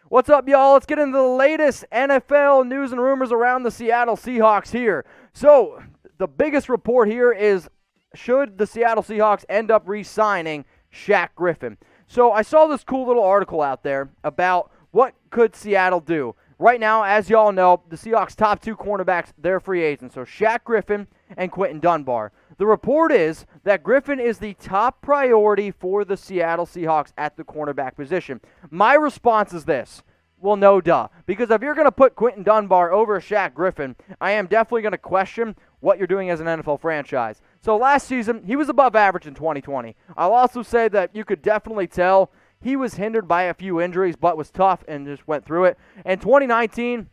What's up, y'all? Let's get into the latest NFL news and rumors around the Seattle Seahawks here. So, the biggest report here is, should the Seattle Seahawks end up re-signing Shaquill Griffin? So, I saw this cool little article out there about what could Seattle do. Right now, as y'all know, the Seahawks' top two cornerbacks, they're free agents. So, Shaquill Griffin and Quinton Dunbar. The report is that Griffin is the top priority for the Seattle Seahawks at the cornerback position. My response is this. Well, no duh. Because if you're going to put Quinton Dunbar over Shaquill Griffin, I am definitely going to question what you're doing as an NFL franchise. So last season, he was above average in 2020. I'll also say that you could definitely tell he was hindered by a few injuries, but was tough and just went through it. In 2019,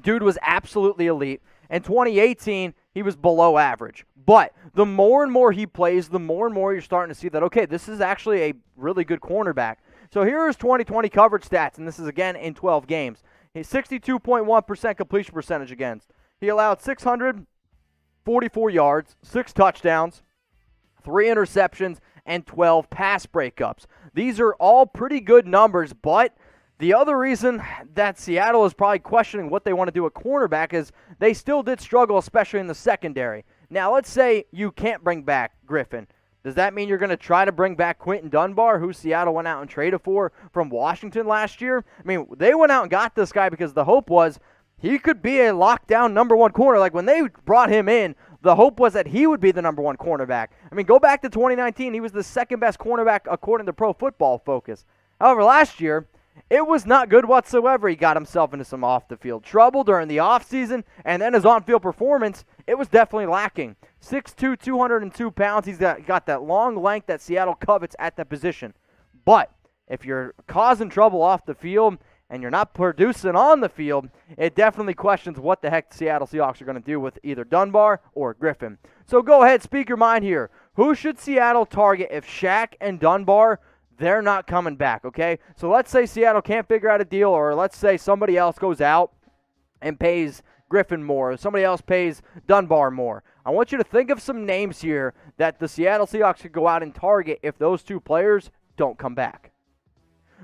dude was absolutely elite. In 2018, he was below average. But the more and more he plays, the more and more you're starting to see that, okay, this is actually a really good cornerback. So here are his 2020 coverage stats, and this is again in 12 games. He's 62.1% completion percentage against. He allowed 644 yards, 6 touchdowns, 3 interceptions, and 12 pass breakups. These are all pretty good numbers, but the other reason that Seattle is probably questioning what they want to do at cornerback is they still did struggle, especially in the secondary. Now, let's say you can't bring back Griffin. Does that mean you're going to try to bring back Quinton Dunbar, who Seattle went out and traded for from Washington last year? I mean, they went out and got this guy because the hope was he could be a lockdown number one corner. Like, when they brought him in, the hope was that he would be the number one cornerback. I mean, go back to 2019. He was the second best cornerback according to Pro Football Focus. However, last year, it was not good whatsoever. He got himself into some off-the-field trouble during the offseason, and then his on-field performance, it was definitely lacking. 6'2", 202 pounds. He's got that long length that Seattle covets at that position. But if you're causing trouble off the field and you're not producing on the field, it definitely questions what the heck the Seattle Seahawks are going to do with either Dunbar or Griffin. So go ahead, speak your mind here. Who should Seattle target if Shaq and Dunbar, they're not coming back, okay? So let's say Seattle can't figure out a deal, or let's say somebody else goes out and pays Griffin more, or somebody else pays Dunbar more. I want you to think of some names here that the Seattle Seahawks could go out and target if those two players don't come back.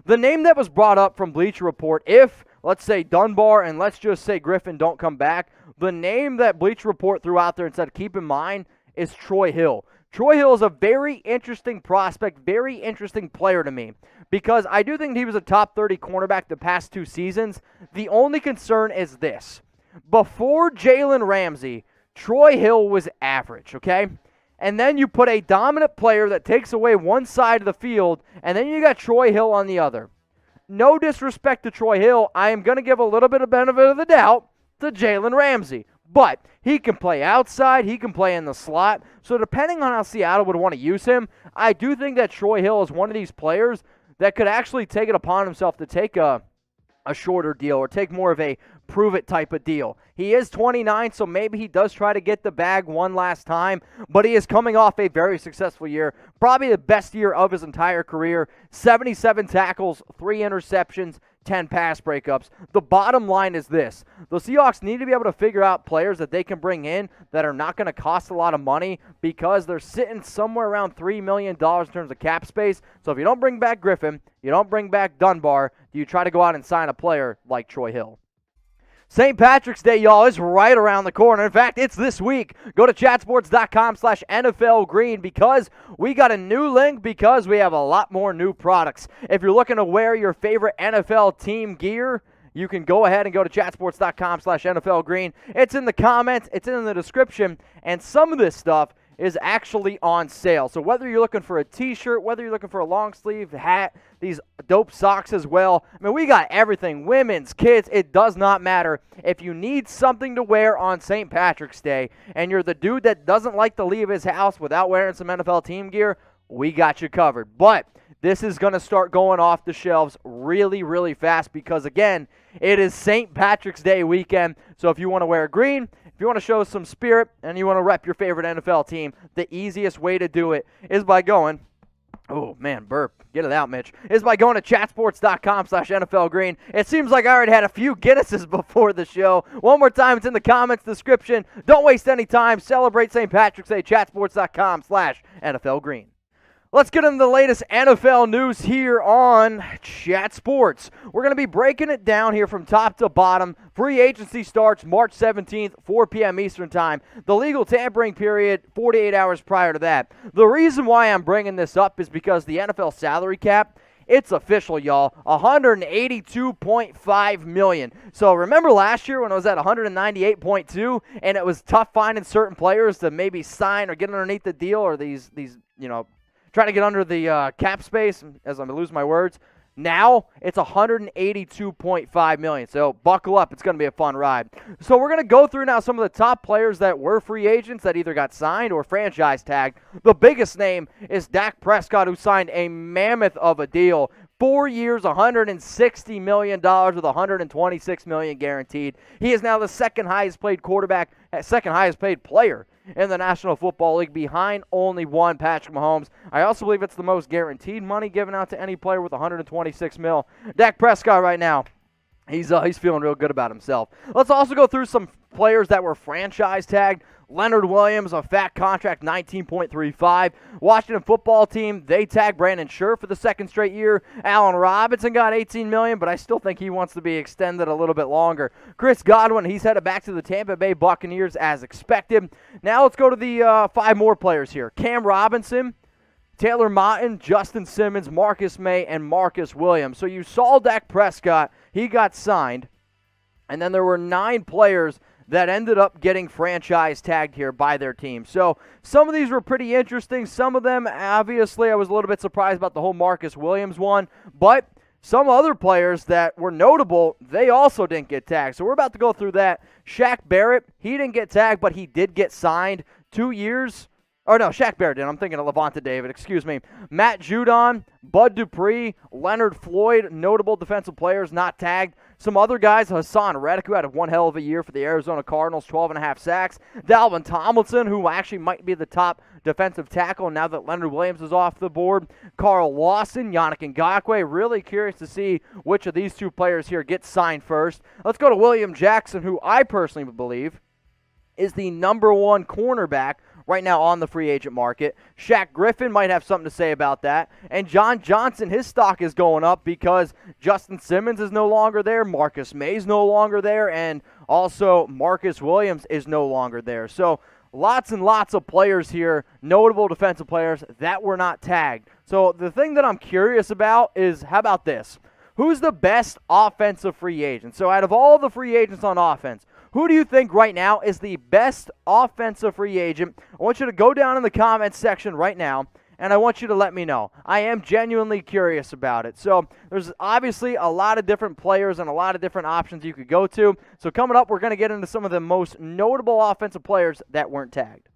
The name that was brought up from Bleacher Report, if, let's say, Dunbar and let's just say Griffin don't come back, the name that Bleacher Report threw out there and said keep in mind is Troy Hill. Troy Hill is a very interesting prospect, very interesting player to me, because I do think he was a top 30 cornerback the past 2 seasons. The only concern is this. Before Jalen Ramsey, Troy Hill was average, okay? And then you put a dominant player that takes away one side of the field, and then you got Troy Hill on the other. No disrespect to Troy Hill, I am going to give a little bit of benefit of the doubt to Jalen Ramsey. But he can play outside, he can play in the slot. So depending on how Seattle would want to use him, I do think that Troy Hill is one of these players that could actually take it upon himself to take a shorter deal or take more of a prove-it type of deal. He is 29, so maybe he does try to get the bag one last time, but he is coming off a very successful year, probably the best year of his entire career, 77 tackles, 3 interceptions, 10 pass breakups. The bottom line is this. The Seahawks need to be able to figure out players that they can bring in that are not going to cost a lot of money because they're sitting somewhere around $3 million in terms of cap space. So if you don't bring back Griffin, you don't bring back Dunbar, do you try to go out and sign a player like Troy Hill? St. Patrick's Day, y'all, is right around the corner. In fact, it's this week. Go to chatsports.com/NFLgreen because we got a new link because we have a lot more new products. If you're looking to wear your favorite NFL team gear, you can go ahead and go to chatsports.com/NFLgreen. It's in the comments, it's in the description, and some of this stuff is actually on sale. So whether you're looking for a t-shirt, whether you're looking for a long sleeve hat, these dope socks as well. I mean, we got everything, women's, kids, it does not matter. If you need something to wear on St. Patrick's Day and you're the dude that doesn't like to leave his house without wearing some NFL team gear, we got you covered. But this is going to start going off the shelves really, really fast because, again, it is St. Patrick's Day weekend. So if you want to wear green, if you want to show some spirit, and you want to rep your favorite NFL team, the easiest way to do it is by going, oh man, burp, get it out, Mitch, is by going to chatsports.com/NFLgreen. It seems like I already had a few Guinnesses before the show. One more time, it's in the comments description. Don't waste any time. Celebrate St. Patrick's Day, chatsports.com/NFLgreen. Let's get into the latest NFL news here on Chat Sports. We're going to be breaking it down here from top to bottom. Free agency starts March 17th, 4 p.m. Eastern Time. The legal tampering period, 48 hours prior to that. The reason why I'm bringing this up is because the NFL salary cap, it's official, y'all. $182.5 million. So remember last year when it was at $198.2 and it was tough finding certain players to maybe sign or get underneath the deal, or these trying to get under the cap space, as I'm going to lose my words. Now, it's $182.5 million. So, buckle up. It's going to be a fun ride. So, we're going to go through now some of the top players that were free agents that either got signed or franchise tagged. The biggest name is Dak Prescott, who signed a mammoth of a deal. 4 years, $160 million with $126 million guaranteed. He is now the second highest paid player in the National Football League, behind only one, Patrick Mahomes. I also believe it's the most guaranteed money given out to any player with $126 million. Dak Prescott right now, he's feeling real good about himself. Let's also go through some players that were franchise tagged. Leonard Williams, a fat contract, $19.35. Washington Football Team, they tagged Brandon Scherff for the second straight year. Allen Robinson got $18 million, but I still think he wants to be extended a little bit longer. Chris Godwin, he's headed back to the Tampa Bay Buccaneers as expected. Now let's go to the 5 more players here. Cam Robinson, Taylor Motton, Justin Simmons, Marcus May, and Marcus Williams. So you saw Dak Prescott, he got signed, and then there were 9 players that ended up getting franchise tagged here by their team. So some of these were pretty interesting. Some of them, obviously, I was a little bit surprised about the whole Marcus Williams one. But some other players that were notable, they also didn't get tagged. So we're about to go through that. Shaq Barrett, he didn't get tagged, but he did get signed 2 years. Oh, no, Shaq Barrett did. I'm thinking of Levante David. Excuse me. Matt Judon, Bud Dupree, Leonard Floyd, notable defensive players not tagged. Some other guys, Haason Reddick, who had one hell of a year for the Arizona Cardinals, 12.5 sacks. Dalvin Tomlinson, who actually might be the top defensive tackle now that Leonard Williams is off the board. Carl Lawson, Yannick Ngakoue. Really curious to see which of these 2 players here get signed first. Let's go to William Jackson, who I personally believe is the #1 cornerback right now on the free agent market. Shaquill Griffin might have something to say about that. And John Johnson, his stock is going up because Justin Simmons is no longer there, Marcus May is no longer there, and also Marcus Williams is no longer there. So lots and lots of players here, notable defensive players that were not tagged. So the thing that I'm curious about is, how about this? Who's the best offensive free agent? So out of all the free agents on offense, who do you think right now is the best offensive free agent? I want you to go down in the comments section right now, and I want you to let me know. I am genuinely curious about it. So there's obviously a lot of different players and a lot of different options you could go to. So coming up, we're going to get into some of the most notable offensive players that weren't tagged.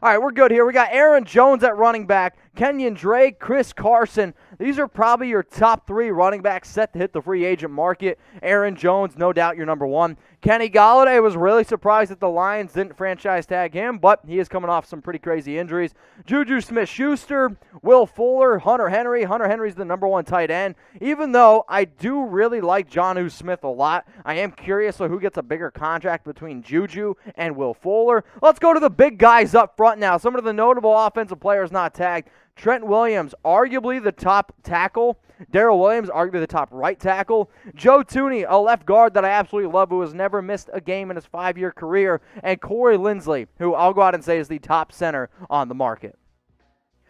All right, we're good here. We got Aaron Jones at running back, Kenyan Drake, Chris Carson. These are probably your top 3 running backs set to hit the free agent market. Aaron Jones, no doubt your #1. Kenny Golladay, was really surprised that the Lions didn't franchise tag him, but he is coming off some pretty crazy injuries. JuJu Smith-Schuster, Will Fuller, Hunter Henry. Hunter Henry's the #1 tight end. Even though I do really like JuJu Smith a lot, I am curious who gets a bigger contract between JuJu and Will Fuller. Let's go to the big guys up front now. Some of the notable offensive players not tagged. Trent Williams, arguably the top tackle. Darrell Williams, arguably the top right tackle. Joe Thuney, a left guard that I absolutely love, who has never missed a game in his 5-year career. And Corey Linsley, who I'll go out and say is the top center on the market.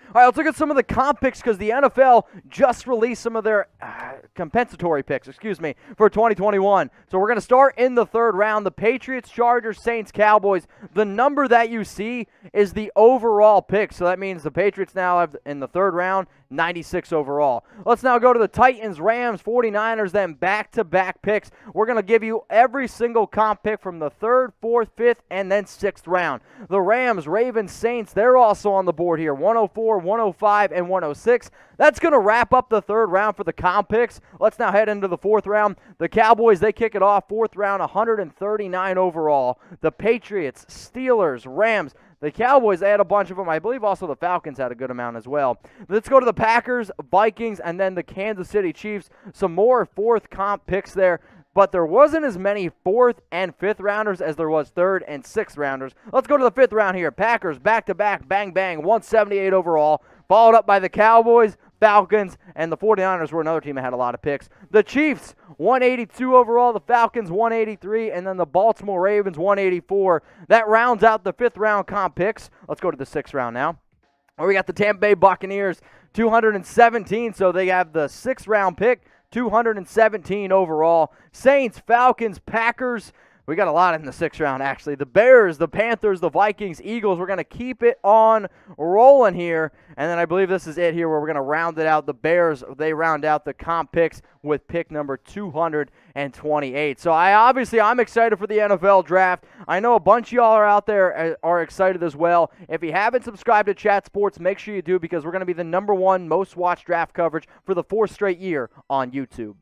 All right, let's look at some of the comp picks because the NFL just released some of their compensatory picks, for 2021. So we're going to start in the 3rd round. The Patriots, Chargers, Saints, Cowboys. The number that you see is the overall pick. So that means the Patriots now have, in the 3rd round, 96 overall. Let's now go to the Titans, Rams, 49ers, then back-to-back picks. We're going to give you every single comp pick from the 3rd, 4th, 5th, and then 6th round. The Rams, Ravens, Saints, they're also on the board here, 104, 105, and 106. That's going to wrap up the 3rd round for the comp picks. Let's now head into the 4th round. The Cowboys, they kick it off, 4th round, 139 overall. The Patriots, Steelers, Rams, the Cowboys, they had a bunch of them. I believe also the Falcons had a good amount as well. Let's go to the Packers, Vikings, and then the Kansas City Chiefs. Some more 4th comp picks there. but there wasn't as many 4th and 5th rounders as there was 3rd and 6th rounders. Let's go to the 5th round here. Packers back-to-back, bang-bang, 178 overall, followed up by the Cowboys, Falcons, and the 49ers were another team that had a lot of picks. The Chiefs, 182 overall, the Falcons, 183, and then the Baltimore Ravens, 184. That rounds out the 5th round comp picks. Let's go to the 6th round now. We got the Tampa Bay Buccaneers, 217, so they have the 6th round pick, 217 overall. Saints, Falcons, Packers. We got a lot in the 6th round, actually. The Bears, the Panthers, the Vikings, Eagles. We're going to keep it on rolling here. And then I believe this is it here where we're going to round it out. The Bears, they round out the comp picks with pick number 228. So I'm excited for the NFL draft. I know a bunch of y'all are out there are excited as well. If you haven't subscribed to Chat Sports, make sure you do because we're going to be the #1 most watched draft coverage for the 4th straight year on YouTube.